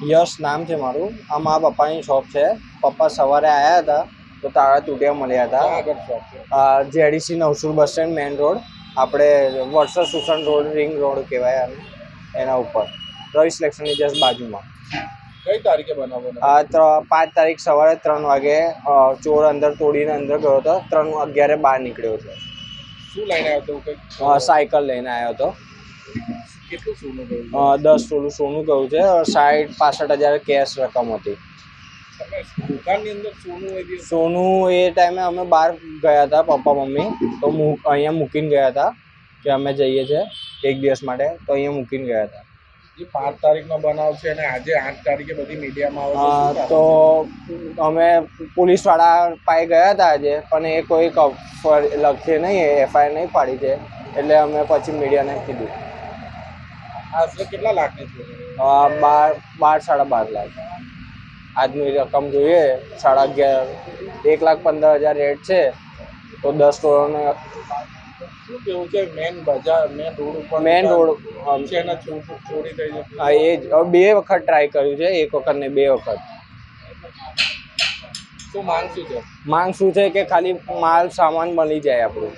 યશ નામ છે મારું. આ મારા પપ્પાની શોપ છે. પપ્પા સવારે આવ્યા હતા તો તાળા તૂટ્યા મળ્યા હતા. JDC Navsur bus stand main road, આપણે વર્ષ સુસન રોડ રિંગ રોડ કહેવાય એના ઉપર રવિ સિલેક્શનની જસ્ટ બાજુમાં. કઈ તારીખે બનાવો? 5 તારીખ સવારે 3 વાગે ચોર અંદર તોડીને અંદર ગયો હતો. 3:11 બહાર નીકળ્યો છે. શું લઈને આવ્યો હતો? સાયકલ લઈને આવ્યો હતો. કેટલું સોનું ગયું? 10 તોલું સોનું ગયું છે. 60-65 હજાર કેશ રકમ હતી. દુકાનની અંદર સોનું એ ટાઈમે અમે બહાર ગયા હતા, પપ્પા મમ્મી તો અહીંયા મૂકીને ગયા હતા કે અમે જઈએ છીએ એક દિવસ માટે, તો અહીંયા મૂકીને ગયા હતા. જે 5 તારીખનો બનાવ છે અને આજે 8 તારીખે બધી મીડિયામાં આવે તો અમે પોલીસવાળા પાસે ગયા હતા આજે, પણ એ કોઈ લખે નહીં, એફઆઈઆર નહીં પાડી છે, એટલે અમે પછી મીડિયાને કીધું. આશરે કેટલા લાખની છે? 12-12.5 લાખ. આજની રકમ જોઈએ 11.5 1,15,000 રેટ છે, તો 10 તોલાને શું કેવું છે? મેન બજાર મેન રોડ ઉપર છે ને ચોરી થઈ છે. હા, એ જ 2 વખત ટ્રાય કર્યું છે, 1 વખત ને 2 વખત. શું માંગ શું છે? માંગ શું છે કે ખાલી માલ સામાન મળી જાય આપણું.